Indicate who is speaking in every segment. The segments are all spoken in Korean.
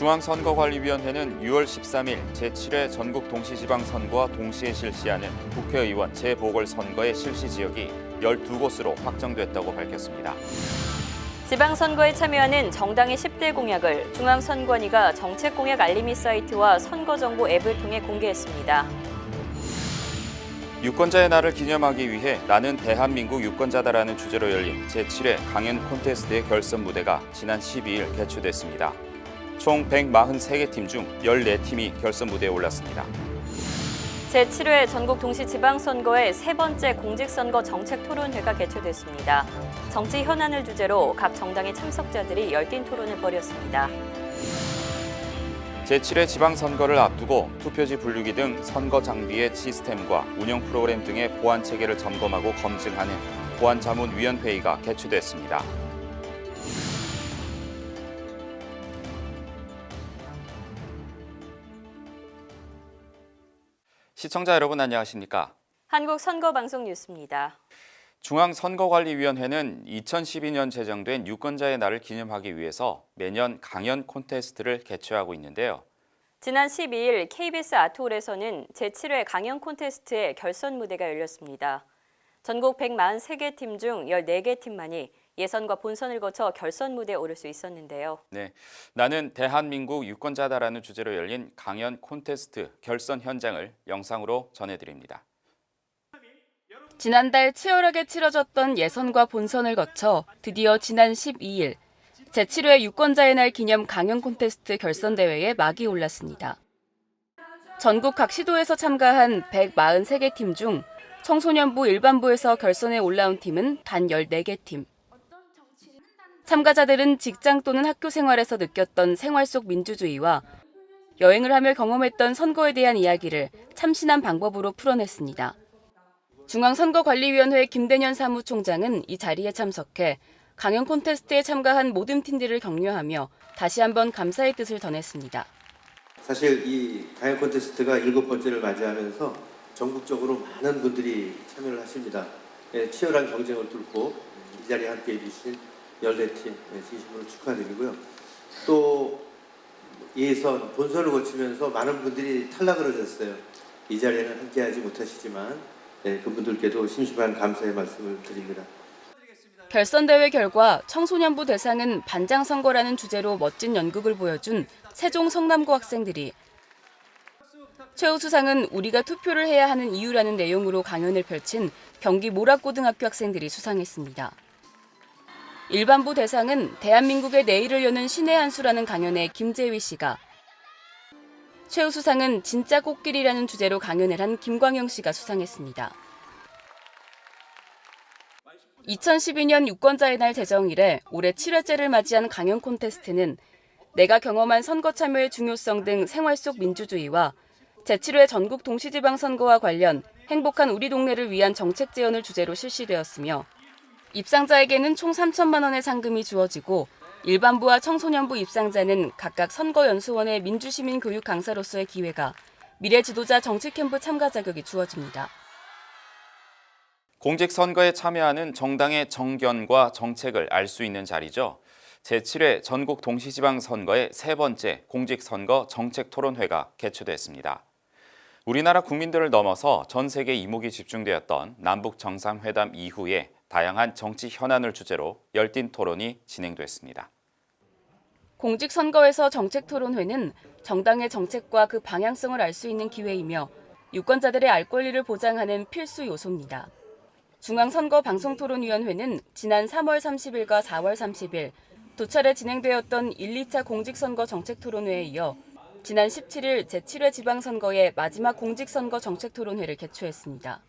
Speaker 1: 중앙선거관리위원회는 6월 13일 제7회 전국 동시지방선거와 동시에 실시하는 국회의원 재보궐선거의 실시 지역이 12곳으로 확정됐다고 밝혔습니다.
Speaker 2: 지방선거에 참여하는 정당의 10대 공약을 중앙선관위가 정책공약 알림이 사이트와 선거정보 앱을 통해 공개했습니다.
Speaker 1: 유권자의 날을 기념하기 위해 나는 대한민국 유권자다라는 주제로 열린 제7회 강연 콘테스트의 결선 무대가 지난 12일 개최됐습니다. 총 143개 팀 중 14팀이 결선 무대에 올랐습니다.
Speaker 2: 제7회 전국 동시지방선거의 세 번째 공직선거 정책토론회가 개최됐습니다. 정치 현안을 주제로 각 정당의 참석자들이 열띤 토론을 벌였습니다.
Speaker 1: 제7회 지방선거를 앞두고 투표지 분류기 등 선거 장비의 시스템과 운영 프로그램 등의 보안 체계를 점검하고 검증하는 보안자문위원회의가 개최됐습니다. 시청자 여러분 안녕하십니까?
Speaker 2: 한국선거방송 뉴스입니다.
Speaker 1: 중앙선거관리위원회는 2012년 제정된 유권자의 날을 기념하기 위해서 매년 강연 콘테스트를 개최하고 있는데요.
Speaker 2: 지난 12일 KBS 아트홀에서는 제7회 강연 콘테스트의 결선 무대가 열렸습니다. 전국 143개 팀 중 14개 팀만이 예선과 본선을 거쳐 결선 무대에 오를 수 있었는데요.
Speaker 1: 네, 나는 대한민국 유권자다라는 주제로 열린 강연 콘테스트 결선 현장을 영상으로 전해드립니다.
Speaker 3: 지난달 치열하게 치러졌던 예선과 본선을 거쳐 드디어 지난 12일 제7회 유권자의 날 기념 강연 콘테스트 결선 대회에 막이 올랐습니다. 전국 각 시도에서 참가한 143개 팀 중 청소년부 일반부에서 결선에 올라온 팀은 단 14개 팀. 참가자들은 직장 또는 학교 생활에서 느꼈던 생활 속 민주주의와 여행을 하며 경험했던 선거에 대한 이야기를 참신한 방법으로 풀어냈습니다. 중앙선거관리위원회 김대년 사무총장은 이 자리에 참석해 강연 콘테스트에 참가한 모든 팀들을 격려하며 다시 한번 감사의 뜻을 전했습니다.
Speaker 4: 사실 이 강연 콘테스트가 7번째를 맞이하면서 전국적으로 많은 분들이 참여를 하십니다. 치열한 경쟁을 뚫고 이 자리에 함께해 주신 14팀 진심으로 축하드리고요. 또 예선, 본선을 거치면서 많은 분들이 탈락을 하셨어요. 이 자리에는 함께하지 못하시지만 그분들께도 심심한 감사의 말씀을 드립니다.
Speaker 3: 결선 대회 결과 청소년부 대상은 반장선거라는 주제로 멋진 연극을 보여준 세종 성남고 학생들이, 최우수상은 우리가 투표를 해야 하는 이유라는 내용으로 강연을 펼친 경기 모락고등학교 학생들이 수상했습니다. 일반부 대상은 대한민국의 내일을 여는 신의 한 수라는 강연에 김재휘 씨가, 최우수상은 진짜 꽃길이라는 주제로 강연을 한 김광영 씨가 수상했습니다. 2012년 유권자의 날 제정 이래 올해 7회째를 맞이한 강연 콘테스트는 내가 경험한 선거 참여의 중요성 등 생활 속 민주주의와 제7회 전국 동시지방선거와 관련 행복한 우리 동네를 위한 정책 제언을 주제로 실시되었으며, 입상자에게는 총 3천만 원의 상금이 주어지고 일반부와 청소년부 입상자는 각각 선거연수원의 민주시민 교육 강사로서의 기회가, 미래 지도자 정치캠프 참가 자격이 주어집니다.
Speaker 1: 공직선거에 참여하는 정당의 정견과 정책을 알 수 있는 자리죠. 제7회 전국 동시지방선거의 세 번째 공직선거 정책토론회가 개최됐습니다. 우리나라 국민들을 넘어서 전 세계 이목이 집중되었던 남북정상회담 이후에 다양한 정치 현안을 주제로 열띤 토론이 진행됐습니다.
Speaker 3: 공직선거에서 정책토론회는 정당의 정책과 그 방향성을 알 수 있는 기회이며 유권자들의 알 권리를 보장하는 필수 요소입니다. 중앙선거방송토론위원회는 지난 3월 30일과 4월 30일 두 차례 진행되었던 1, 2차 공직선거 정책토론회에 이어 지난 17일 제7회 지방선거의 마지막 공직선거 정책토론회를 개최했습니다.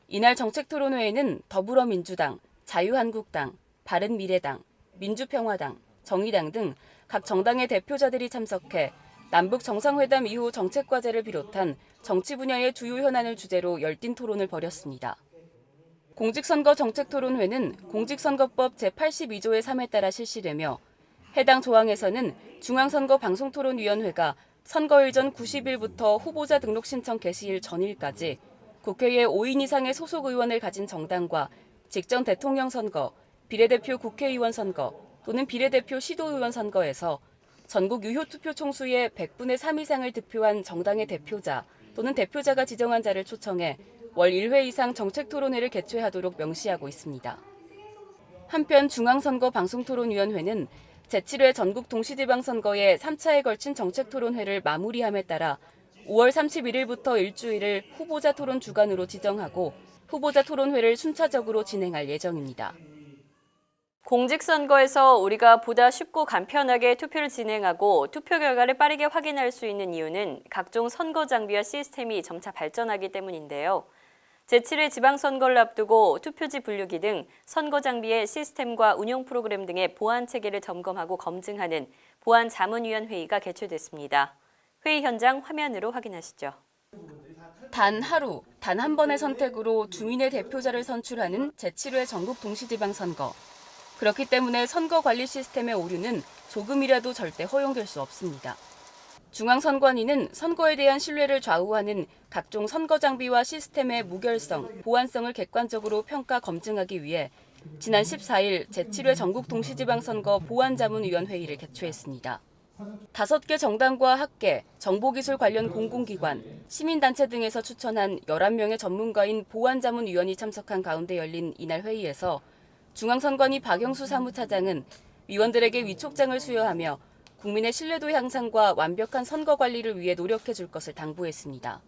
Speaker 3: 이날 정책토론회에는 더불어민주당, 자유한국당, 바른미래당, 민주평화당, 정의당 등 각 정당의 대표자들이 참석해 남북 정상회담 이후 정책과제를 비롯한 정치 분야의 주요 현안을 주제로 열띤 토론을 벌였습니다. 공직선거 정책토론회는 공직선거법 제82조의 3에 따라 실시되며, 해당 조항에서는 중앙선거방송토론위원회가 선거일 전 90일부터 후보자 등록 신청 개시일 전일까지 국회에 5인 이상의 소속 의원을 가진 정당과 직전 대통령 선거, 비례대표 국회의원 선거 또는 비례대표 시도의원 선거에서 전국 유효 투표 총수의 100분의 3 이상을 득표한 정당의 대표자 또는 대표자가 지정한 자를 초청해 월 1회 이상 정책토론회를 개최하도록 명시하고 있습니다. 한편 중앙선거방송토론위원회는 제7회 전국 동시지방선거의 3차에 걸친 정책토론회를 마무리함에 따라 5월 31일부터 일주일을 후보자 토론 주간으로 지정하고 후보자 토론회를 순차적으로 진행할 예정입니다.
Speaker 2: 공직선거에서 우리가 보다 쉽고 간편하게 투표를 진행하고 투표 결과를 빠르게 확인할 수 있는 이유는 각종 선거 장비와 시스템이 점차 발전하기 때문인데요. 제7회 지방선거를 앞두고 투표지 분류기 등 선거 장비의 시스템과 운영 프로그램 등의 보안 체계를 점검하고 검증하는 보안자문위원회의가 개최됐습니다. 회의 현장 화면으로 확인하시죠.
Speaker 3: 단 하루, 단 한 번의 선택으로 주민의 대표자를 선출하는 제7회 전국 동시지방선거. 그렇기 때문에 선거 관리 시스템의 오류는 조금이라도 절대 허용될 수 없습니다. 중앙선관위는 선거에 대한 신뢰를 좌우하는 각종 선거 장비와 시스템의 무결성, 보안성을 객관적으로 평가 검증하기 위해 지난 14일 제7회 전국 동시지방선거 보안자문위원회의를 개최했습니다. 5개 정당과 학계, 정보기술 관련 공공기관, 시민단체 등에서 추천한 11명의 전문가인 보안자문위원이 참석한 가운데 열린 이날 회의에서 중앙선관위 박영수 사무차장은 위원들에게 위촉장을 수여하며 국민의 신뢰도 향상과 완벽한 선거 관리를 위해 노력해 줄 것을 당부했습니다.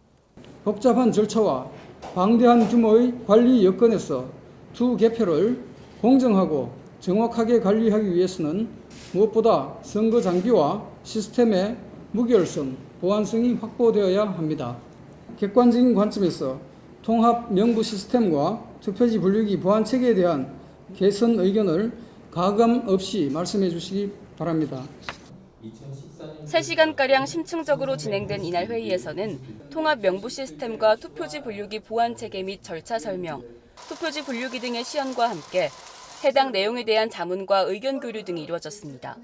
Speaker 5: 복잡한 절차와 방대한 규모의 관리 여건에서 두 개표를 공정하고 정확하게 관리하기 위해서는 무엇보다 선거 장비와 시스템의 무결성, 보안성이 확보되어야 합니다. 객관적인 관점에서 통합 명부 시스템과 투표지 분류기 보안 체계에 대한 개선 의견을 가감 없이 말씀해 주시기 바랍니다.
Speaker 3: 3시간가량 심층적으로 진행된 이날 회의에서는 통합 명부 시스템과 투표지 분류기 보안 체계 및 절차 설명, 투표지 분류기 등의 시연과 함께 해당 내용에 대한 자문과 의견 교류 등이 이루어졌습니다.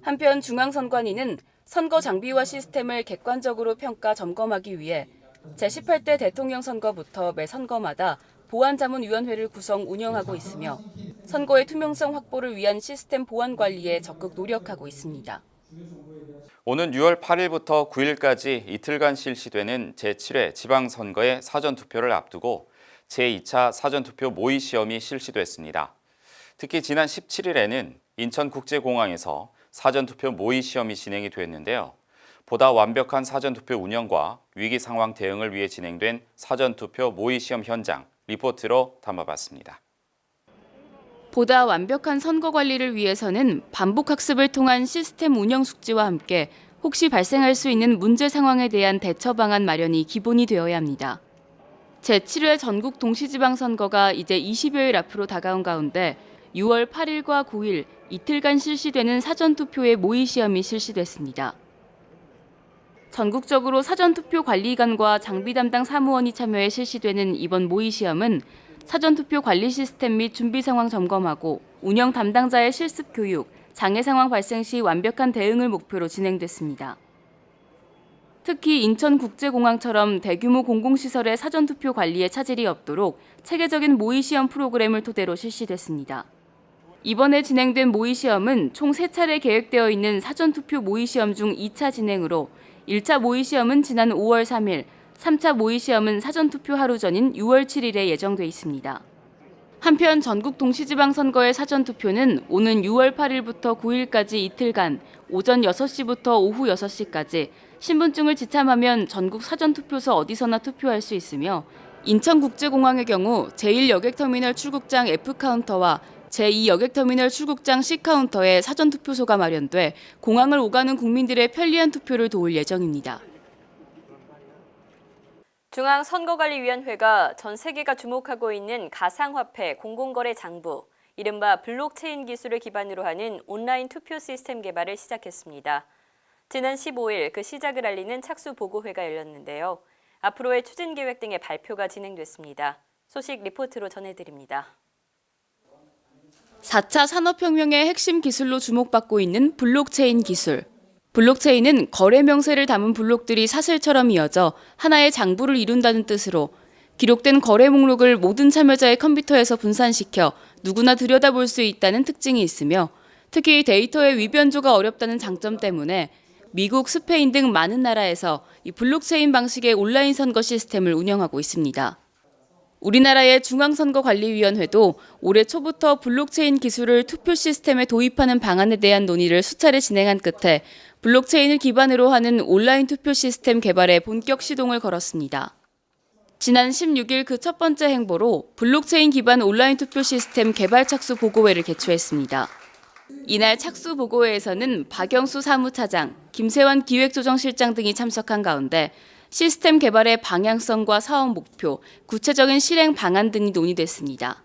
Speaker 3: 한편 중앙선관위는 선거 장비와 시스템을 객관적으로 평가 점검하기 위해 제18대 대통령 선거부터 매 선거마다 보안자문위원회를 구성 운영하고 있으며 선거의 투명성 확보를 위한 시스템 보안 관리에 적극 노력하고 있습니다.
Speaker 1: 오는 6월 8일부터 9일까지 이틀간 실시되는 제7회 지방선거의 사전투표를 앞두고 제2차 사전투표 모의시험이 실시됐습니다. 특히 지난 17일에는 인천국제공항에서 사전투표 모의시험이 진행이 됐는데요. 보다 완벽한 사전투표 운영과 위기 상황 대응을 위해 진행된 사전투표 모의시험 현장 리포트로 담아봤습니다.
Speaker 3: 보다 완벽한 선거 관리를 위해서는 반복 학습을 통한 시스템 운영 숙지와 함께 혹시 발생할 수 있는 문제 상황에 대한 대처 방안 마련이 기본이 되어야 합니다. 제7회 전국 동시지방선거가 이제 20여일 앞으로 다가온 가운데 6월 8일과 9일 이틀간 실시되는 사전투표의 모의시험이 실시됐습니다. 전국적으로 사전투표 관리관과 장비 담당 사무원이 참여해 실시되는 이번 모의시험은 사전투표 관리 시스템 및 준비 상황 점검하고 운영 담당자의 실습 교육, 장애 상황 발생 시 완벽한 대응을 목표로 진행됐습니다. 특히 인천국제공항처럼 대규모 공공시설의 사전투표 관리에 차질이 없도록 체계적인 모의시험 프로그램을 토대로 실시됐습니다. 이번에 진행된 모의시험은 총 3차례 계획되어 있는 사전투표 모의시험 중 2차 진행으로 1차 모의시험은 지난 5월 3일, 3차 모의시험은 사전투표 하루 전인 6월 7일에 예정돼 있습니다. 한편 전국 동시지방선거의 사전투표는 오는 6월 8일부터 9일까지 이틀간 오전 6시부터 오후 6시까지 신분증을 지참하면 전국 사전투표소 어디서나 투표할 수 있으며 인천국제공항의 경우 제1여객터미널 출국장 F카운터와 제2여객터미널 출국장 C카운터에 사전투표소가 마련돼 공항을 오가는 국민들의 편리한 투표를 도울 예정입니다.
Speaker 2: 중앙선거관리위원회가 전 세계가 주목하고 있는 가상화폐 공공거래 장부, 이른바 블록체인 기술을 기반으로 하는 온라인 투표 시스템 개발을 시작했습니다. 지난 15일 그 시작을 알리는 착수 보고회가 열렸는데요. 앞으로의 추진 계획 등의 발표가 진행됐습니다. 소식 리포트로 전해드립니다.
Speaker 3: 4차 산업혁명의 핵심 기술로 주목받고 있는 블록체인 기술. 블록체인은 거래 명세를 담은 블록들이 사슬처럼 이어져 하나의 장부를 이룬다는 뜻으로 기록된 거래 목록을 모든 참여자의 컴퓨터에서 분산시켜 누구나 들여다볼 수 있다는 특징이 있으며 특히 데이터의 위변조가 어렵다는 장점 때문에 미국, 스페인 등 많은 나라에서 이 블록체인 방식의 온라인 선거 시스템을 운영하고 있습니다. 우리나라의 중앙선거관리위원회도 올해 초부터 블록체인 기술을 투표 시스템에 도입하는 방안에 대한 논의를 수차례 진행한 끝에 블록체인을 기반으로 하는 온라인 투표 시스템 개발에 본격 시동을 걸었습니다. 지난 16일 그 첫 번째 행보로 블록체인 기반 온라인 투표 시스템 개발 착수 보고회를 개최했습니다. 이날 착수 보고회에서는 박영수 사무차장, 김세환 기획조정실장 등이 참석한 가운데 시스템 개발의 방향성과 사업 목표, 구체적인 실행 방안 등이 논의됐습니다.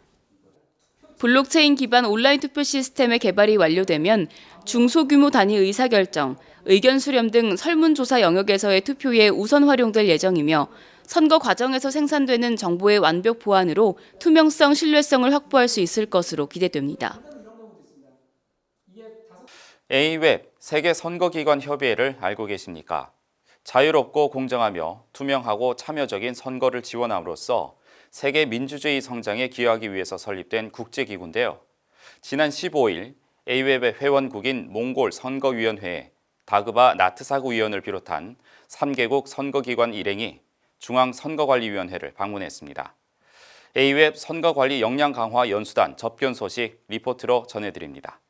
Speaker 3: 블록체인 기반 온라인 투표 시스템의 개발이 완료되면 중소규모 단위 의사결정, 의견 수렴 등 설문조사 영역에서의 투표에 우선 활용될 예정이며 선거 과정에서 생산되는 정보의 완벽 보안으로 투명성, 신뢰성을 확보할 수 있을 것으로 기대됩니다.
Speaker 1: A웹 세계선거기관협의회를 알고 계십니까? 자유롭고 공정하며 투명하고 참여적인 선거를 지원함으로써 세계 민주주의 성장에 기여하기 위해서 설립된 국제기구인데요. 지난 15일 A웹의 회원국인 몽골 선거위원회에 다그바 나트사구 위원을 비롯한 3개국 선거기관 일행이 중앙선거관리위원회를 방문했습니다. A웹 선거관리 역량 강화 연수단 접견 소식 리포트로 전해드립니다.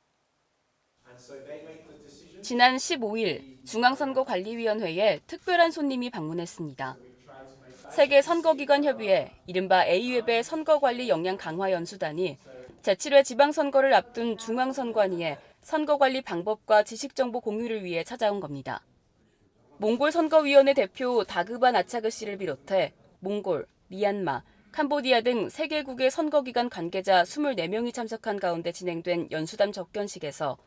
Speaker 3: 지난 15일 중앙선거관리위원회에 특별한 손님이 방문했습니다. 세계선거기관협의회, 이른바 A웹의 선거관리 역량 강화 연수단이 제7회 지방선거를 앞둔 중앙선관위에 선거관리 방법과 지식정보 공유를 위해 찾아온 겁니다. 몽골 선거위원회 대표 다그바 나차그 씨를 비롯해 몽골, 미얀마, 캄보디아 등 3개국의 선거기관 관계자 24명이 참석한 가운데 진행된 연수단 접견식에서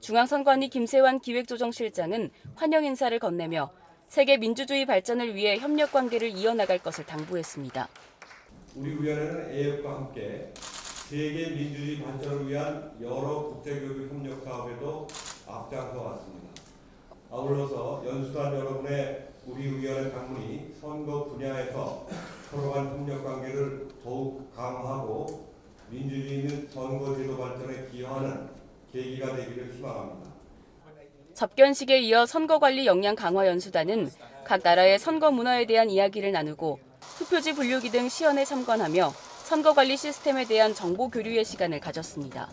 Speaker 3: 중앙선관위 김세환 기획조정실장은 환영 인사를 건네며 세계 민주주의 발전을 위해 협력 관계를 이어나갈 것을 당부했습니다.
Speaker 6: 우리 위원회는 A협과 함께 세계 민주주의 발전을 위한 여러 국제교육 협력 사업에도 앞장서 왔습니다. 아울러서 연수단 여러분의 우리 위원회 방문이 선거 분야에서 서로 간 협력 관계를 더욱 강화하고 민주주의 및 선거제도 발전에 기여하는 계기가 되기를 희망합니다.
Speaker 3: 접견식에 이어 선거관리 역량 강화 연수단은 각 나라의 선거 문화에 대한 이야기를 나누고 투표지 분류기 등 시연에 참관하며 선거관리 시스템에 대한 정보 교류의 시간을 가졌습니다.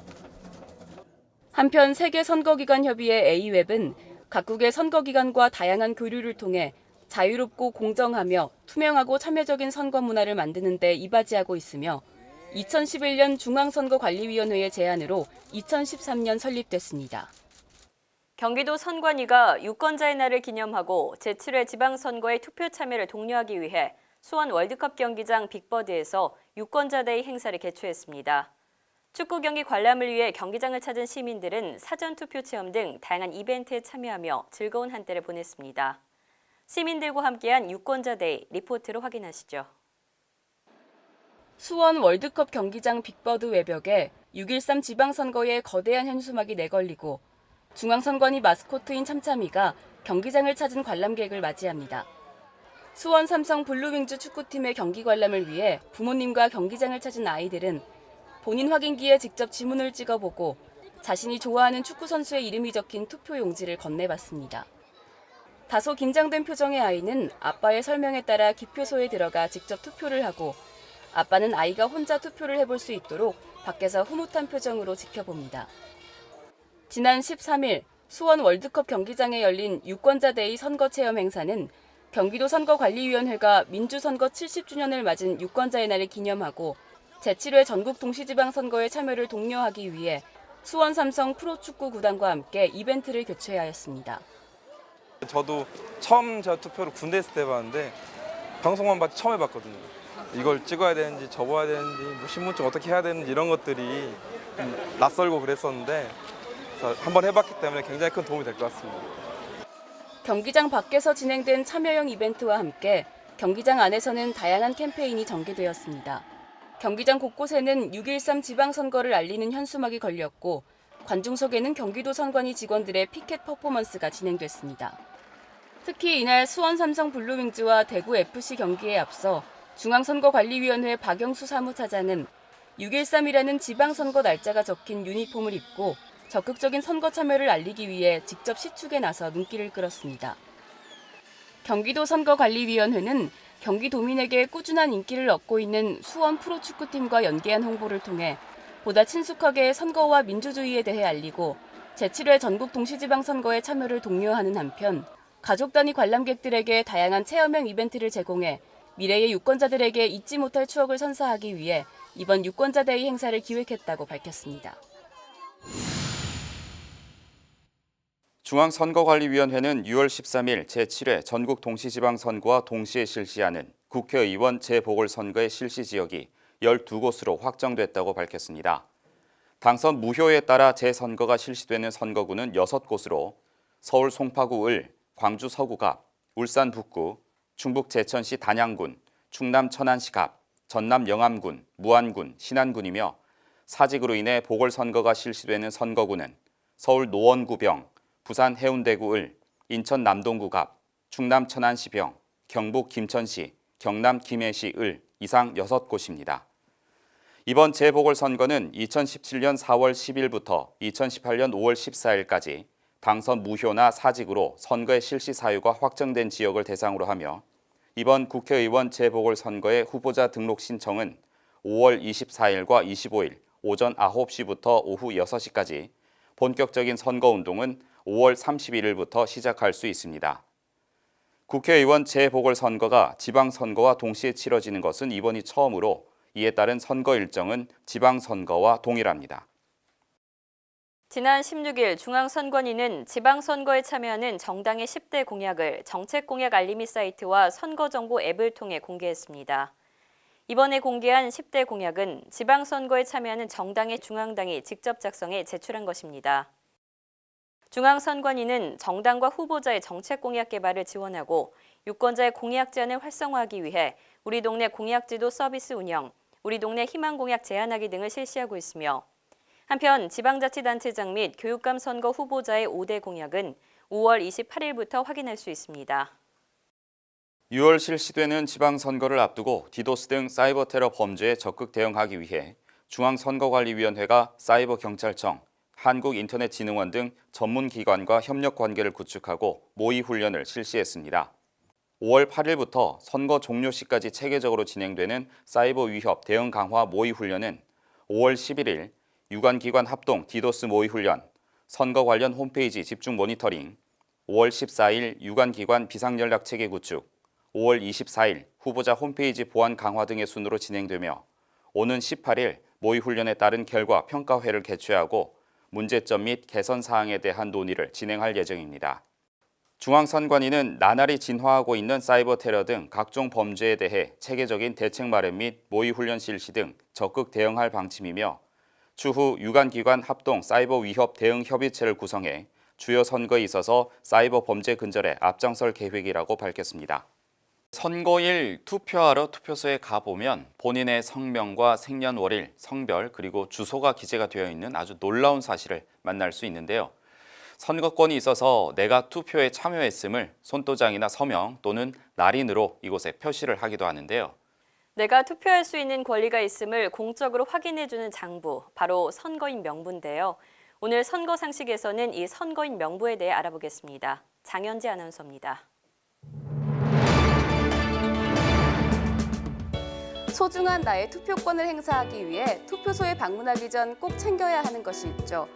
Speaker 3: 한편 세계선거기관협의회 A웹은 각국의 선거기관과 다양한 교류를 통해 자유롭고 공정하며 투명하고 참여적인 선거 문화를 만드는 데 이바지하고 있으며 2011년 중앙선거관리위원회의 제안으로 2013년 설립됐습니다.
Speaker 2: 경기도 선관위가 유권자의 날을 기념하고 제7회 지방선거의 투표 참여를 독려하기 위해 수원 월드컵 경기장 빅버드에서 유권자데이 행사를 개최했습니다. 축구 경기 관람을 위해 경기장을 찾은 시민들은 사전투표 체험 등 다양한 이벤트에 참여하며 즐거운 한때를 보냈습니다. 시민들과 함께한 유권자데이 리포트로 확인하시죠.
Speaker 3: 수원 월드컵 경기장 빅버드 외벽에 6.13 지방선거의 거대한 현수막이 내걸리고 중앙선관위 마스코트인 참참이가 경기장을 찾은 관람객을 맞이합니다. 수원 삼성 블루윙즈 축구팀의 경기 관람을 위해 부모님과 경기장을 찾은 아이들은 본인 확인기에 직접 지문을 찍어보고 자신이 좋아하는 축구 선수의 이름이 적힌 투표 용지를 건네봤습니다. 다소 긴장된 표정의 아이는 아빠의 설명에 따라 기표소에 들어가 직접 투표를 하고 아빠는 아이가 혼자 투표를 해볼 수 있도록 밖에서 흐뭇한 표정으로 지켜봅니다. 지난 13일 수원 월드컵 경기장에 열린 유권자데이 선거체험 행사는 경기도 선거관리위원회가 민주선거 70주년을 맞은 유권자의 날을 기념하고 제7회 전국 동시지방선거에 참여를 독려하기 위해 수원 삼성 프로축구 구단과 함께 이벤트를 개최하였습니다.
Speaker 7: 저도 처음 제가 투표를 군대 있을 때 봤는데 방송만 봤지 처음 해봤거든요. 이걸 찍어야 되는지 접어야 되는지 뭐 신분증 어떻게 해야 되는지 이런 것들이 좀 낯설고 그랬었는데 한번 해봤기 때문에 굉장히 큰 도움이 될 것 같습니다.
Speaker 3: 경기장 밖에서 진행된 참여형 이벤트와 함께 경기장 안에서는 다양한 캠페인이 전개되었습니다. 경기장 곳곳에는 6.13 지방선거를 알리는 현수막이 걸렸고 관중석에는 경기도 선관위 직원들의 피켓 퍼포먼스가 진행됐습니다. 특히 이날 수원 삼성 블루윙즈와 대구 FC 경기에 앞서 중앙선거관리위원회 박영수 사무차장은 6.13이라는 지방선거 날짜가 적힌 유니폼을 입고 적극적인 선거 참여를 알리기 위해 직접 시축에 나서 눈길을 끌었습니다. 경기도 선거관리위원회는 경기도민에게 꾸준한 인기를 얻고 있는 수원 프로축구팀과 연계한 홍보를 통해 보다 친숙하게 선거와 민주주의에 대해 알리고 제7회 전국 동시지방선거에 참여를 독려하는 한편 가족 단위 관람객들에게 다양한 체험형 이벤트를 제공해 미래의 유권자들에게 잊지 못할 추억을 선사하기 위해 이번 유권자데이 행사를 기획했다고 밝혔습니다.
Speaker 1: 중앙선거관리위원회는 6월 13일 제7회 전국 동시지방선거와 동시에 실시하는 국회의원 재보궐선거의 실시 지역이 12곳으로 확정됐다고 밝혔습니다. 당선 무효에 따라 재선거가 실시되는 선거구는 6곳으로 서울 송파구 을, 광주 서구갑, 울산 북구, 충북 제천시 단양군, 충남 천안시 갑, 전남 영암군, 무안군, 신안군이며 사직으로 인해 보궐선거가 실시되는 선거구는 서울 노원구병, 부산 해운대구 을, 인천 남동구 갑, 충남 천안시 병, 경북 김천시, 경남 김해시 을 이상 6곳입니다. 이번 재보궐선거는 2017년 4월 10일부터 2018년 5월 14일까지 당선 무효나 사직으로 선거의 실시 사유가 확정된 지역을 대상으로 하며 이번 국회의원 재보궐선거의 후보자 등록 신청은 5월 24일과 25일 오전 9시부터 오후 6시까지, 본격적인 선거운동은 5월 31일부터 시작할 수 있습니다. 국회의원 재보궐선거가 지방선거와 동시에 치러지는 것은 이번이 처음으로 이에 따른 선거 일정은 지방선거와 동일합니다.
Speaker 2: 지난 16일 중앙선관위는 지방선거에 참여하는 정당의 10대 공약을 정책공약 알림이 사이트와 선거정보 앱을 통해 공개했습니다. 이번에 공개한 10대 공약은 지방선거에 참여하는 정당의 중앙당이 직접 작성해 제출한 것입니다. 중앙선관위는 정당과 후보자의 정책공약 개발을 지원하고 유권자의 공약 제안을 활성화하기 위해 우리 동네 공약지도 서비스 운영, 우리 동네 희망공약 제안하기 등을 실시하고 있으며 한편 지방자치단체장 및 교육감 선거 후보자의 5대 공약은 5월 28일부터 확인할 수 있습니다.
Speaker 1: 6월 실시되는 지방선거를 앞두고 디도스 등 사이버 테러 범죄에 적극 대응하기 위해 중앙선거관리위원회가 사이버경찰청, 한국인터넷진흥원 등 전문기관과 협력관계를 구축하고 모의훈련을 실시했습니다. 5월 8일부터 선거 종료 시까지 체계적으로 진행되는 사이버 위협 대응 강화 모의훈련은 5월 11일 유관기관 합동 디도스 모의훈련, 선거 관련 홈페이지 집중 모니터링, 5월 14일 유관기관 비상연락체계 구축, 5월 24일 후보자 홈페이지 보안 강화 등의 순으로 진행되며 오는 18일 모의훈련에 따른 결과 평가회를 개최하고 문제점 및 개선 사항에 대한 논의를 진행할 예정입니다. 중앙선관위는 나날이 진화하고 있는 사이버 테러 등 각종 범죄에 대해 체계적인 대책 마련 및 모의훈련 실시 등 적극 대응할 방침이며 추후 유관기관 합동 사이버 위협 대응 협의체를 구성해 주요 선거에 있어서 사이버 범죄 근절에 앞장설 계획이라고 밝혔습니다. 선거일 투표하러 투표소에 가보면 본인의 성명과 생년월일, 성별, 그리고 주소가 기재가 되어 있는 아주 놀라운 사실을 만날 수 있는데요. 선거권이 있어서 내가 투표에 참여했음을 손도장이나 서명 또는 날인으로 이곳에 표시를 하기도 하는데요.
Speaker 2: 내가 투표할 수 있는 권리가 있음을 공적으로 확인해주는 장부, 바로 선거인 명부인데요. 오늘 선거 상식에서는 이 선거인 명부에 대해 알아보겠습니다. 장현지 아나운서입니다.
Speaker 3: 소중한 나의 투표권을 행사하기 위해 투표소에 방문하기 전 꼭 챙겨야 하는 것이 있죠.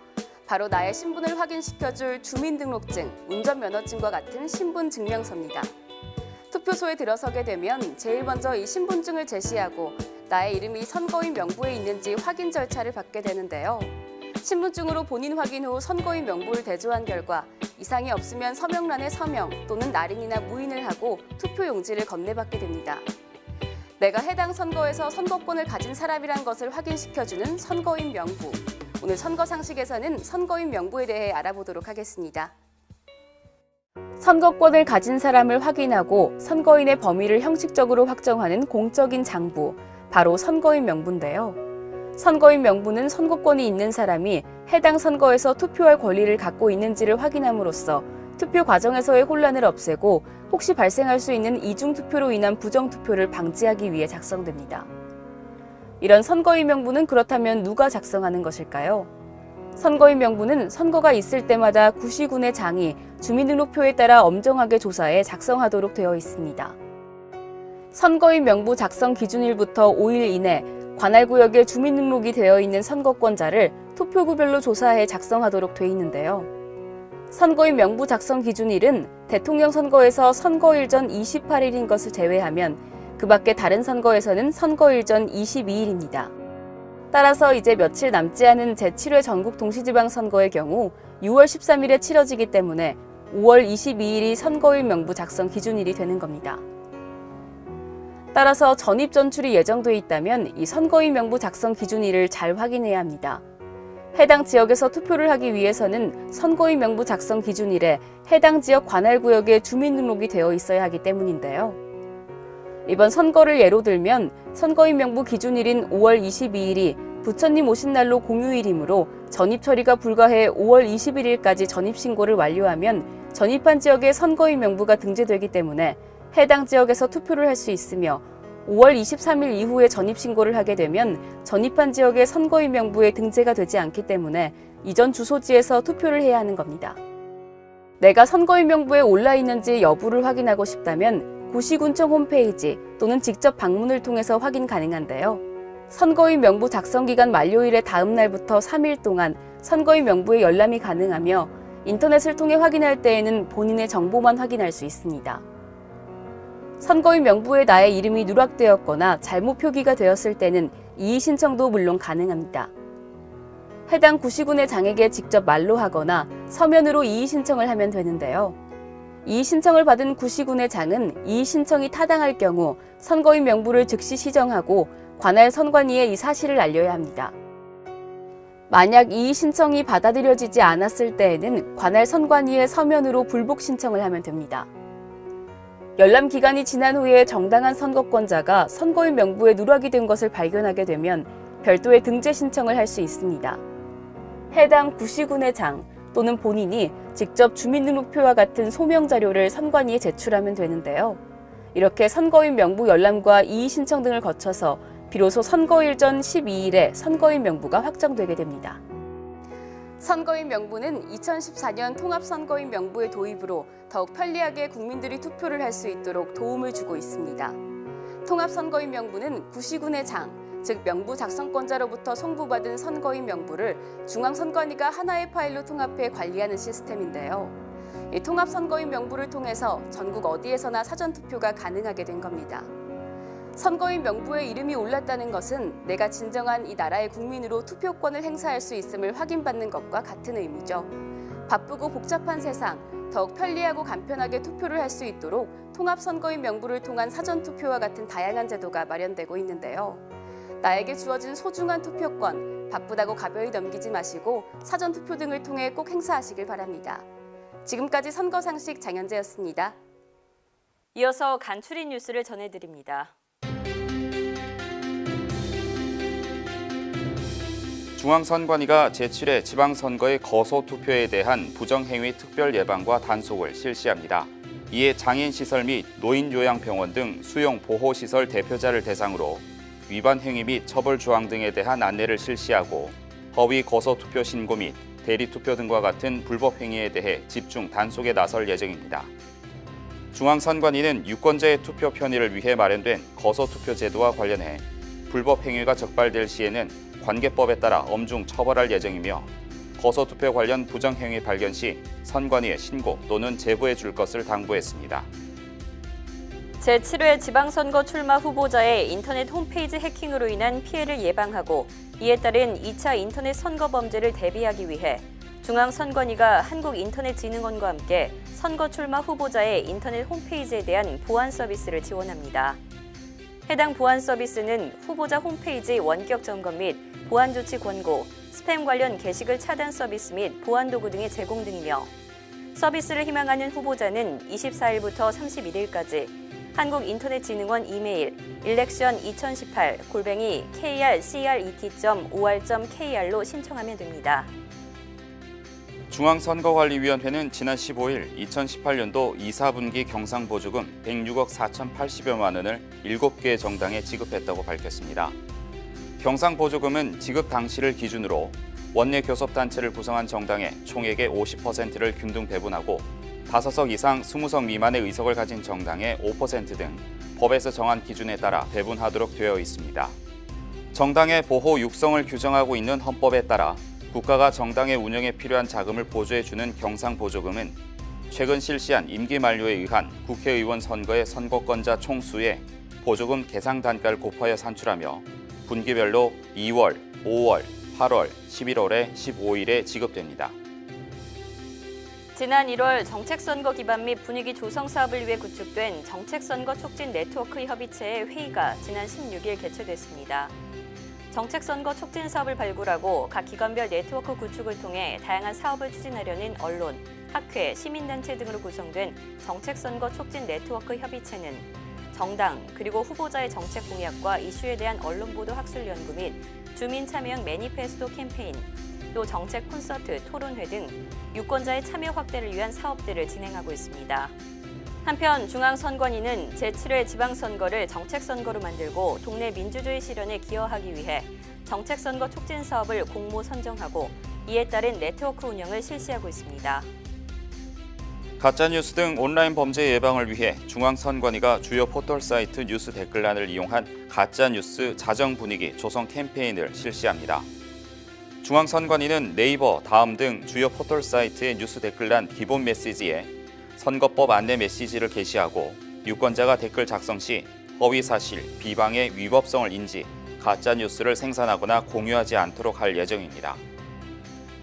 Speaker 3: 바로 나의 신분을 확인시켜줄 주민등록증, 운전면허증과 같은 신분증명서입니다. 투표소에 들어서게 되면 제일 먼저 이 신분증을 제시하고 나의 이름이 선거인 명부에 있는지 확인 절차를 받게 되는데요. 신분증으로 본인 확인 후 선거인 명부를 대조한 결과 이상이 없으면 서명란에 서명 또는 날인이나 무인을 하고 투표 용지를 건네받게 됩니다. 내가 해당 선거에서 선거권을 가진 사람이란 것을 확인시켜주는 선거인 명부. 오늘 선거 상식에서는 선거인 명부에 대해 알아보도록 하겠습니다. 선거권을 가진 사람을 확인하고 선거인의 범위를 형식적으로 확정하는 공적인 장부, 바로 선거인 명부인데요. 선거인 명부는 선거권이 있는 사람이 해당 선거에서 투표할 권리를 갖고 있는지를 확인함으로써 투표 과정에서의 혼란을 없애고 혹시 발생할 수 있는 이중투표로 인한 부정투표를 방지하기 위해 작성됩니다. 이런 선거인 명부는 그렇다면 누가 작성하는 것일까요? 선거인 명부는 선거가 있을 때마다 구시군의 장이 주민등록표에 따라 엄정하게 조사해 작성하도록 되어 있습니다. 선거인 명부 작성 기준일부터 5일 이내 관할구역에 주민등록이 되어 있는 선거권자를 투표구별로 조사해 작성하도록 돼 있는데요. 선거인 명부 작성 기준일은 대통령 선거에서 선거일 전 28일인 것을 제외하면 그 밖에 다른 선거에서는 선거일 전 22일입니다. 따라서 이제 며칠 남지 않은 제7회 전국 동시지방선거의 경우 6월 13일에 치러지기 때문에 5월 22일이 선거일 명부 작성 기준일이 되는 겁니다. 따라서 전입 전출이 예정돼 있다면 이 선거인 명부 작성 기준일을 잘 확인해야 합니다. 해당 지역에서 투표를 하기 위해서는 선거인 명부 작성 기준일에 해당 지역 관할구역에 주민등록이 되어 있어야 하기 때문인데요. 이번 선거를 예로 들면 선거인 명부 기준일인 5월 22일이 부처님 오신 날로 공휴일이므로 전입 처리가 불가해 5월 21일까지 전입 신고를 완료하면 전입한 지역에 선거인 명부가 등재되기 때문에 해당 지역에서 투표를 할 수 있으며 5월 23일 이후에 전입 신고를 하게 되면 전입한 지역의 선거인 명부에 등재가 되지 않기 때문에 이전 주소지에서 투표를 해야 하는 겁니다. 내가 선거인 명부에 올라 있는지 여부를 확인하고 싶다면 구시군청 홈페이지 또는 직접 방문을 통해서 확인 가능한데요. 선거인 명부 작성 기간 만료일의 다음 날부터 3일 동안 선거인 명부에 열람이 가능하며 인터넷을 통해 확인할 때에는 본인의 정보만 확인할 수 있습니다. 선거인 명부에 나의 이름이 누락되었거나 잘못 표기가 되었을 때는 이의 신청도 물론 가능합니다. 해당 구시군의 장에게 직접 말로 하거나 서면으로 이의 신청을 하면 되는데요. 이의 신청을 받은 구시군의 장은 이의 신청이 타당할 경우 선거인 명부를 즉시 시정하고 관할 선관위에 이 사실을 알려야 합니다. 만약 이의 신청이 받아들여지지 않았을 때에는 관할 선관위에 서면으로 불복 신청을 하면 됩니다. 열람 기간이 지난 후에 정당한 선거권자가 선거인 명부에 누락이 된 것을 발견하게 되면 별도의 등재 신청을 할 수 있습니다. 해당 구시군의 장 또는 본인이 직접 주민등록표와 같은 소명 자료를 선관위에 제출하면 되는데요. 이렇게 선거인 명부 열람과 이의 신청 등을 거쳐서 비로소 선거일 전 12일에 선거인 명부가 확정되게 됩니다. 선거인 명부는 2014년 통합선거인 명부의 도입으로 더욱 편리하게 국민들이 투표를 할 수 있도록 도움을 주고 있습니다. 통합선거인 명부는 구시군의 장, 즉 명부 작성권자로부터 송부받은 선거인 명부를 중앙선관위가 하나의 파일로 통합해 관리하는 시스템인데요. 이 통합선거인 명부를 통해서 전국 어디에서나 사전투표가 가능하게 된 겁니다. 선거인 명부에 이름이 올랐다는 것은 내가 진정한 이 나라의 국민으로 투표권을 행사할 수 있음을 확인받는 것과 같은 의미죠. 바쁘고 복잡한 세상, 더욱 편리하고 간편하게 투표를 할 수 있도록 통합선거인 명부를 통한 사전투표와 같은 다양한 제도가 마련되고 있는데요. 나에게 주어진 소중한 투표권, 바쁘다고 가벼이 넘기지 마시고 사전투표 등을 통해 꼭 행사하시길 바랍니다. 지금까지 선거상식 장현재였습니다.
Speaker 2: 이어서 간추린 뉴스를 전해드립니다.
Speaker 1: 중앙선관위가 제7회 지방선거의 거소투표에 대한 부정행위 특별 예방과 단속을 실시합니다. 이에 장애인시설 및 노인요양병원 등 수용보호시설 대표자를 대상으로 위반 행위 및 처벌 조항 등에 대한 안내를 실시하고 허위 거소투표 신고 및 대리투표 등과 같은 불법 행위에 대해 집중 단속에 나설 예정입니다. 중앙선관위는 유권자의 투표 편의를 위해 마련된 거소투표 제도와 관련해 불법 행위가 적발될 시에는 관계법에 따라 엄중 처벌할 예정이며 거소투표 관련 부정행위 발견 시 선관위에 신고 또는 제보해 줄 것을 당부했습니다.
Speaker 2: 제7회 지방선거 출마 후보자의 인터넷 홈페이지 해킹으로 인한 피해를 예방하고 이에 따른 2차 인터넷 선거 범죄를 대비하기 위해 중앙선관위가 한국인터넷진흥원과 함께 선거 출마 후보자의 인터넷 홈페이지에 대한 보안 서비스를 지원합니다. 해당 보안 서비스는 후보자 홈페이지 원격 점검 및 보안 조치 권고, 스팸 관련 게시글 차단 서비스 및 보안 도구 등의 제공 등이며 서비스를 희망하는 후보자는 24일부터 31일까지 한국인터넷진흥원 이메일 election2018@krcret.or.kr로 신청하면 됩니다.
Speaker 1: 중앙선거관리위원회는 지난 15일 2018년도 2, 4분기 경상보조금 106억 4,080여만 원을 7개의 정당에 지급했다고 밝혔습니다. 경상보조금은 지급 당시를 기준으로 원내 교섭단체를 구성한 정당의 총액의 50%를 균등 배분하고 5석 이상 20석 미만의 의석을 가진 정당의 5% 등 법에서 정한 기준에 따라 배분하도록 되어 있습니다. 정당의 보호 육성을 규정하고 있는 헌법에 따라 국가가 정당의 운영에 필요한 자금을 보조해주는 경상보조금은 최근 실시한 임기 만료에 의한 국회의원 선거의 선거권자 총수의 보조금 계상 단가를 곱하여 산출하며 분기별로 2월, 5월, 8월, 11월에 15일에 지급됩니다.
Speaker 2: 지난 1월 정책선거 기반 및 분위기 조성 사업을 위해 구축된 정책선거 촉진 네트워크 협의체의 회의가 지난 16일 개최됐습니다. 정책선거 촉진 사업을 발굴하고 각 기관별 네트워크 구축을 통해 다양한 사업을 추진하려는 언론, 학회, 시민단체 등으로 구성된 정책선거 촉진 네트워크 협의체는 정당 그리고 후보자의 정책 공약과 이슈에 대한 언론 보도 학술 연구 및 주민 참여형 매니페스토 캠페인, 또 정책 콘서트, 토론회 등 유권자의 참여 확대를 위한 사업들을 진행하고 있습니다. 한편 중앙선관위는 제7회 지방선거를 정책선거로 만들고 동네 민주주의 실현에 기여하기 위해 정책선거 촉진 사업을 공모 선정하고 이에 따른 네트워크 운영을 실시하고 있습니다.
Speaker 1: 가짜뉴스 등 온라인 범죄 예방을 위해 중앙선관위가 주요 포털 사이트 뉴스 댓글란을 이용한 가짜뉴스 자정 분위기 조성 캠페인을 실시합니다. 중앙선관위는 네이버, 다음 등 주요 포털 사이트의 뉴스 댓글란 기본 메시지에 선거법 안내 메시지를 게시하고 유권자가 댓글 작성 시 허위 사실, 비방의 위법성을 인지, 가짜뉴스를 생산하거나 공유하지 않도록 할 예정입니다.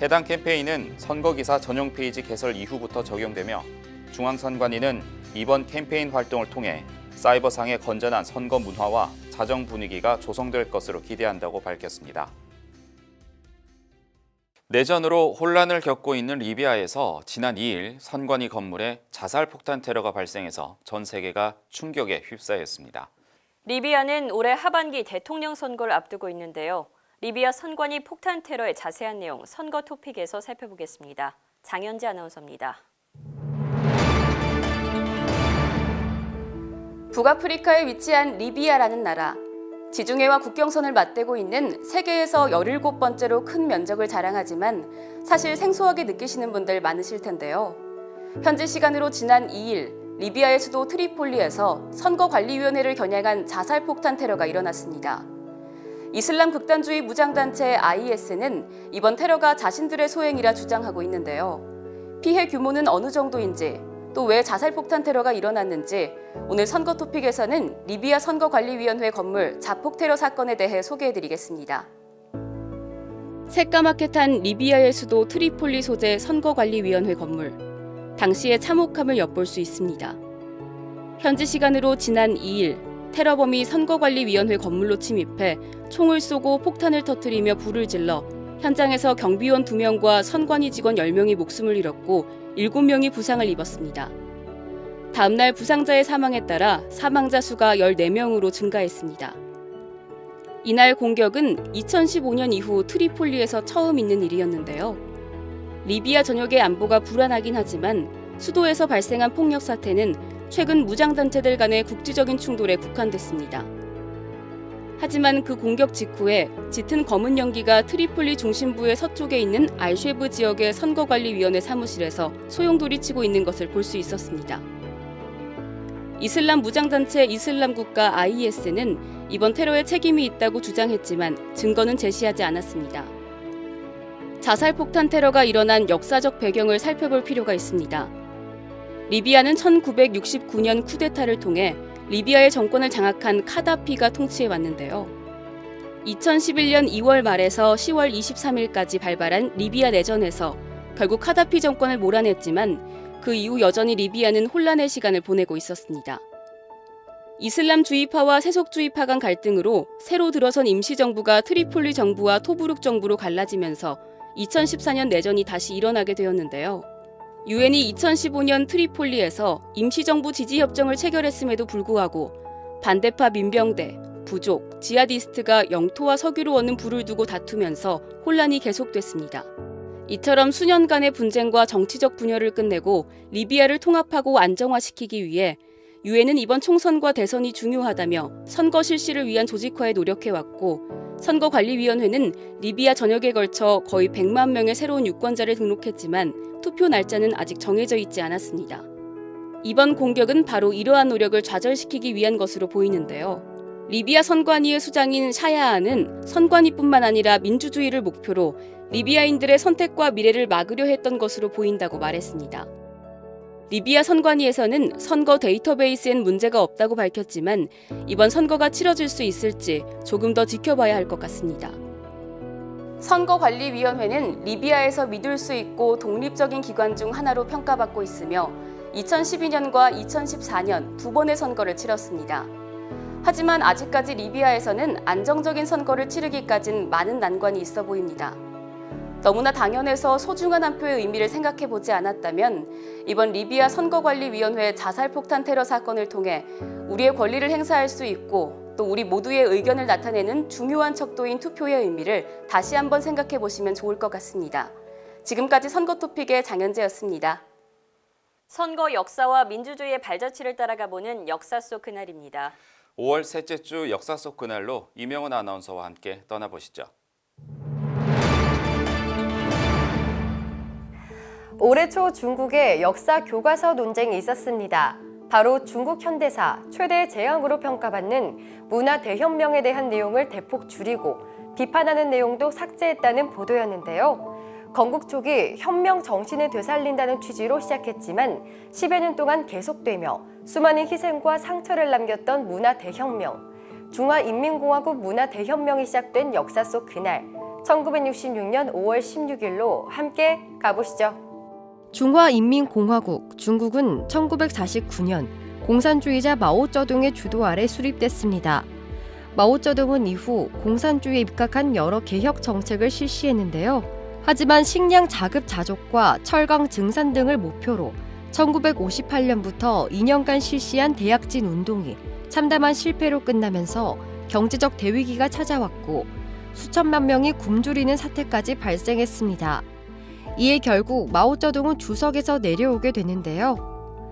Speaker 1: 해당 캠페인은 선거기사 전용 페이지 개설 이후부터 적용되며 중앙선관위는 이번 캠페인 활동을 통해 사이버상의 건전한 선거 문화와 자정 분위기가 조성될 것으로 기대한다고 밝혔습니다. 내전으로 혼란을 겪고 있는 리비아에서 지난 2일 선관위 건물에 자살 폭탄 테러가 발생해서 전 세계가 충격에 휩싸였습니다.
Speaker 2: 리비아는 올해 하반기 대통령 선거를 앞두고 있는데요. 리비아 선관위 폭탄 테러의 자세한 내용 선거 토픽에서 살펴보겠습니다. 장현지 아나운서입니다.
Speaker 3: 북아프리카에 위치한 리비아라는 나라. 지중해와 국경선을 맞대고 있는 세계에서 17번째로 큰 면적을 자랑하지만 사실 생소하게 느끼시는 분들 많으실 텐데요. 현지 시간으로 지난 2일 리비아의 수도 트리폴리에서 선거관리위원회를 겨냥한 자살폭탄 테러가 일어났습니다. 이슬람 극단주의 무장단체 IS는 이번 테러가 자신들의 소행이라 주장하고 있는데요. 피해 규모는 어느 정도인지, 또 왜 자살폭탄 테러가 일어났는지 오늘 선거 토픽에서는 리비아 선거관리위원회 건물 자폭 테러 사건에 대해 소개해드리겠습니다. 새까맣게 탄 리비아의 수도 트리폴리 소재 선거관리위원회 건물. 당시의 참혹함을 엿볼 수 있습니다. 현지 시간으로 지난 2일 테러범이 선거관리위원회 건물로 침입해 총을 쏘고 폭탄을 터뜨리며 불을 질러 현장에서 경비원 2명과 선관위 직원 10명이 목숨을 잃었고 7명이 부상을 입었습니다. 다음 날 부상자의 사망에 따라 사망자 수가 14명으로 증가했습니다. 이날 공격은 2015년 이후 트리폴리에서 처음 있는 일이었는데요. 리비아 전역의 안보가 불안하긴 하지만 수도에서 발생한 폭력 사태는 최근 무장단체들 간의 국지적인 충돌에 국한됐습니다. 하지만 그 공격 직후에 짙은 검은 연기가 트리폴리 중심부의 서쪽에 있는 알쉐브 지역의 선거관리위원회 사무실에서 소용돌이치고 있는 것을 볼 수 있었습니다. 이슬람 무장단체 이슬람국가 IS는 이번 테러에 책임이 있다고 주장했지만 증거는 제시하지 않았습니다. 자살폭탄 테러가 일어난 역사적 배경을 살펴볼 필요가 있습니다. 리비아는 1969년 쿠데타를 통해 리비아의 정권을 장악한 카다피가 통치해 왔는데요. 2011년 2월 말에서 10월 23일까지 발발한 리비아 내전에서 결국 카다피 정권을 몰아냈지만 그 이후 여전히 리비아는 혼란의 시간을 보내고 있었습니다. 이슬람주의파와 세속주의파 간 갈등으로 새로 들어선 임시정부가 트리폴리 정부와 토브룩 정부로 갈라지면서 2014년 내전이 다시 일어나게 되었는데요. 유엔이 2015년 트리폴리에서 임시정부 지지협정을 체결했음에도 불구하고 반대파 민병대, 부족, 지하디스트가 영토와 석유로 얻는 불을 두고 다투면서 혼란이 계속됐습니다. 이처럼 수년간의 분쟁과 정치적 분열을 끝내고 리비아를 통합하고 안정화시키기 위해 유엔은 이번 총선과 대선이 중요하다며 선거 실시를 위한 조직화에 노력해왔고 선거관리위원회는 리비아 전역에 걸쳐 거의 100만 명의 새로운 유권자를 등록했지만 투표 날짜는 아직 정해져 있지 않았습니다. 이번 공격은 바로 이러한 노력을 좌절시키기 위한 것으로 보이는데요. 리비아 선관위의 수장인 샤야아는 선관위뿐만 아니라 민주주의를 목표로 리비아인들의 선택과 미래를 막으려 했던 것으로 보인다고 말했습니다. 리비아 선관위에서는 선거 데이터베이스엔 문제가 없다고 밝혔지만 이번 선거가 치러질 수 있을지 조금 더 지켜봐야 할 것 같습니다. 선거관리위원회는 리비아에서 믿을 수 있고 독립적인 기관 중 하나로 평가받고 있으며 2012년과 2014년 두 번의 선거를 치렀습니다. 하지만 아직까지 리비아에서는 안정적인 선거를 치르기까진 많은 난관이 있어 보입니다. 너무나 당연해서 소중한 한 표의 의미를 생각해보지 않았다면 이번 리비아 선거관리위원회 자살폭탄 테러 사건을 통해 우리의 권리를 행사할 수 있고 또 우리 모두의 의견을 나타내는 중요한 척도인 투표의 의미를 다시 한번 생각해보시면 좋을 것 같습니다. 지금까지 선거토픽의 장현재였습니다.
Speaker 2: 선거 역사와 민주주의의 발자취를 따라가보는 역사 속 그날입니다.
Speaker 1: 5월 셋째 주 역사 속 그날로 이명훈 아나운서와 함께 떠나보시죠.
Speaker 8: 올해 초 중국에 역사 교과서 논쟁이 있었습니다. 바로 중국 현대사 최대의 재앙으로 평가받는 문화 대혁명에 대한 내용을 대폭 줄이고 비판하는 내용도 삭제했다는 보도였는데요. 건국 초기 혁명 정신을 되살린다는 취지로 시작했지만 10여 년 동안 계속되며 수많은 희생과 상처를 남겼던 문화 대혁명. 중화인민공화국 문화 대혁명이 시작된 역사 속 그날 1966년 5월 16일로 함께 가보시죠.
Speaker 9: 중화인민공화국 중국은 1949년 공산주의자 마오쩌둥의 주도 아래 수립됐습니다. 마오쩌둥은 이후 공산주의에 입각한 여러 개혁 정책을 실시했는데요. 하지만 식량 자급자족과 철강 증산 등을 목표로 1958년부터 2년간 실시한 대약진 운동이 참담한 실패로 끝나면서 경제적 대위기가 찾아왔고 수천만 명이 굶주리는 사태까지 발생했습니다. 이에 결국 마오쩌둥은 주석에서 내려오게 되는데요.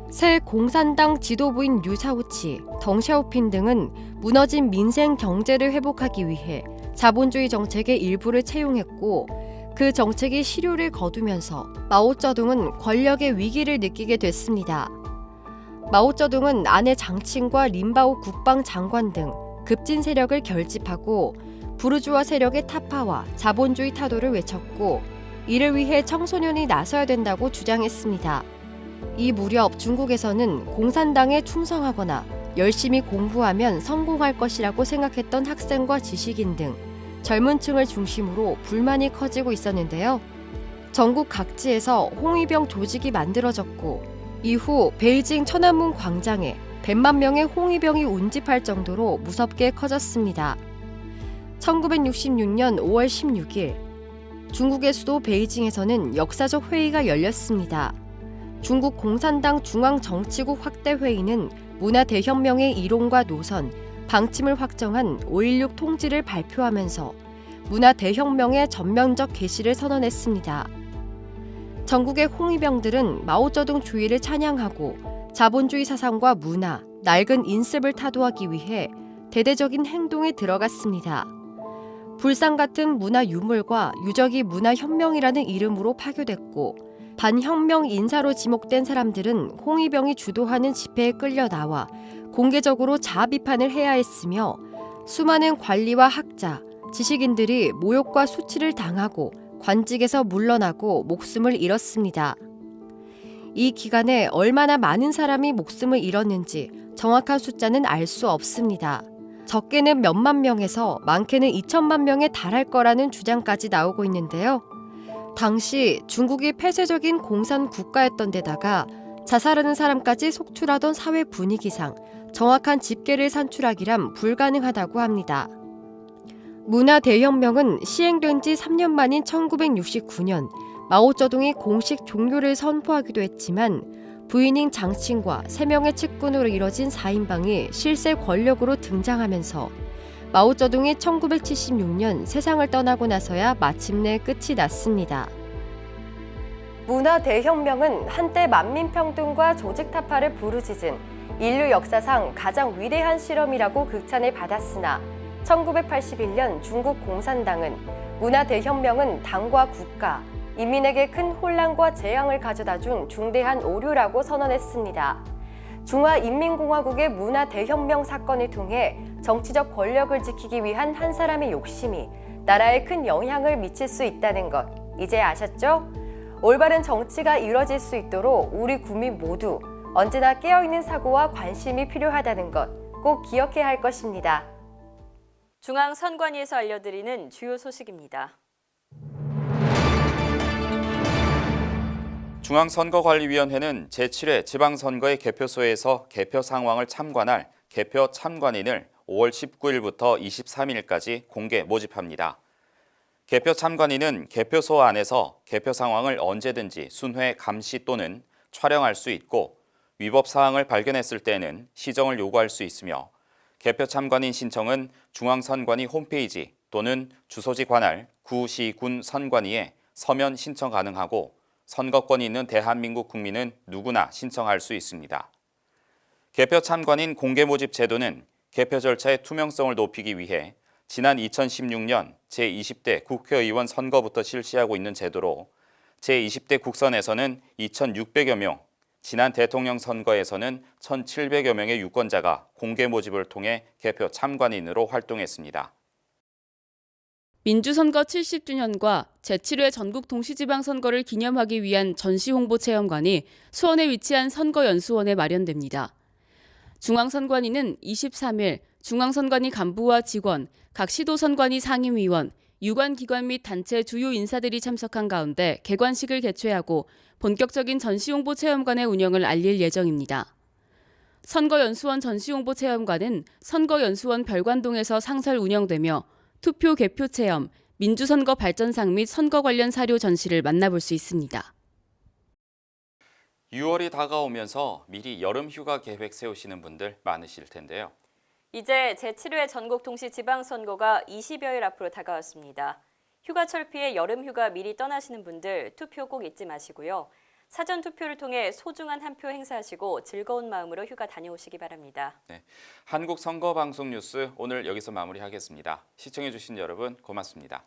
Speaker 9: 새 공산당 지도부인 류샤오치, 덩샤오핀 등은 무너진 민생 경제를 회복하기 위해 자본주의 정책의 일부를 채용했고 그 정책이 실효를 거두면서 마오쩌둥은 권력의 위기를 느끼게 됐습니다. 마오쩌둥은 아내 장칭과 린바오 국방장관 등 급진 세력을 결집하고 부르주아 세력의 타파와 자본주의 타도를 외쳤고 이를 위해 청소년이 나서야 된다고 주장했습니다. 이 무렵 중국에서는 공산당에 충성하거나 열심히 공부하면 성공할 것이라고 생각했던 학생과 지식인 등 젊은 층을 중심으로 불만이 커지고 있었는데요. 전국 각지에서 홍위병 조직이 만들어졌고 이후 베이징 천안문 광장에 100만 명의 홍위병이 운집할 정도로 무섭게 커졌습니다. 1966년 5월 16일 중국의 수도 베이징에서는 역사적 회의가 열렸습니다. 중국 공산당 중앙정치국 확대회의는 문화 대혁명의 이론과 노선, 방침을 확정한 5.16 통지를 발표하면서 문화 대혁명의 전면적 개시를 선언했습니다. 전국의 홍위병들은 마오쩌둥 주의를 찬양하고 자본주의 사상과 문화, 낡은 인습을 타도하기 위해 대대적인 행동에 들어갔습니다. 불상 같은 문화 유물과 유적이 문화혁명이라는 이름으로 파괴됐고 반혁명 인사로 지목된 사람들은 홍위병이 주도하는 집회에 끌려 나와 공개적으로 자아 비판을 해야 했으며 수많은 관리와 학자, 지식인들이 모욕과 수치를 당하고 관직에서 물러나고 목숨을 잃었습니다. 이 기간에 얼마나 많은 사람이 목숨을 잃었는지 정확한 숫자는 알 수 없습니다. 적게는 몇만 명에서 많게는 2천만 명에 달할 거라는 주장까지 나오고 있는데요. 당시 중국이 폐쇄적인 공산 국가였던 데다가 자살하는 사람까지 속출하던 사회 분위기상 정확한 집계를 산출하기란 불가능하다고 합니다. 문화 대혁명은 시행된 지 3년 만인 1969년 마오쩌둥이 공식 종료를 선포하기도 했지만 부인인 장칭과 3명의 측근으로 이뤄진 4인방이 실세 권력으로 등장하면서 마오쩌둥이 1976년 세상을 떠나고 나서야 마침내 끝이 났습니다.
Speaker 8: 문화 대혁명은 한때 만민평등과 조직타파를 부르짖은 인류 역사상 가장 위대한 실험이라고 극찬을 받았으나 1981년 중국 공산당은 문화 대혁명은 당과 국가, 인민에게 큰 혼란과 재앙을 가져다 준 중대한 오류라고 선언했습니다. 중화인민공화국의 문화 대혁명 사건을 통해 정치적 권력을 지키기 위한 한 사람의 욕심이 나라에 큰 영향을 미칠 수 있다는 것, 이제 아셨죠? 올바른 정치가 이뤄질 수 있도록 우리 국민 모두 언제나 깨어있는 사고와 관심이 필요하다는 것 꼭 기억해야 할 것입니다.
Speaker 2: 중앙선관위에서 알려드리는 주요 소식입니다.
Speaker 1: 중앙선거관리위원회는 제7회 지방선거의 개표소에서 개표 상황을 참관할 개표 참관인을 5월 19일부터 23일까지 공개 모집합니다. 개표 참관인은 개표소 안에서 개표 상황을 언제든지 순회 감시 또는 촬영할 수 있고 위법 사항을 발견했을 때에는 시정을 요구할 수 있으며 개표 참관인 신청은 중앙선관위 홈페이지 또는 주소지 관할 구시 군 선관위에 서면 신청 가능하고 선거권이 있는 대한민국 국민은 누구나 신청할 수 있습니다. 개표 참관인 공개 모집 제도는 개표 절차의 투명성을 높이기 위해 지난 2016년 제20대 국회의원 선거부터 실시하고 있는 제도로 제20대 국선에서는 2,600여 명, 지난 대통령 선거에서는 1,700여 명의 유권자가 공개 모집을 통해 개표 참관인으로 활동했습니다.
Speaker 3: 민주선거 70주년과 제7회 전국 동시지방선거를 기념하기 위한 전시홍보체험관이 수원에 위치한 선거연수원에 마련됩니다. 중앙선관위는 23일 중앙선관위 간부와 직원, 각 시도선관위 상임위원, 유관기관 및 단체 주요 인사들이 참석한 가운데 개관식을 개최하고 본격적인 전시홍보체험관의 운영을 알릴 예정입니다. 선거연수원 전시홍보체험관은 선거연수원 별관동에서 상설 운영되며 투표 개표 체험, 민주선거 발전상 및 선거 관련 사료 전시를 만나볼 수 있습니다.
Speaker 1: 6월이 다가오면서 미리 여름 휴가 계획 세우시는 분들 많으실 텐데요.
Speaker 2: 이제 제7회 전국 동시지방선거가 20여일 앞으로 다가왔습니다. 휴가철 피해 여름 휴가 미리 떠나시는 분들 투표 꼭 잊지 마시고요. 사전 투표를 통해 소중한 한 표 행사하시고 즐거운 마음으로 휴가 다녀오시기 바랍니다.
Speaker 1: 네, 한국선거방송 뉴스 오늘 여기서 마무리하겠습니다. 시청해주신 여러분 고맙습니다.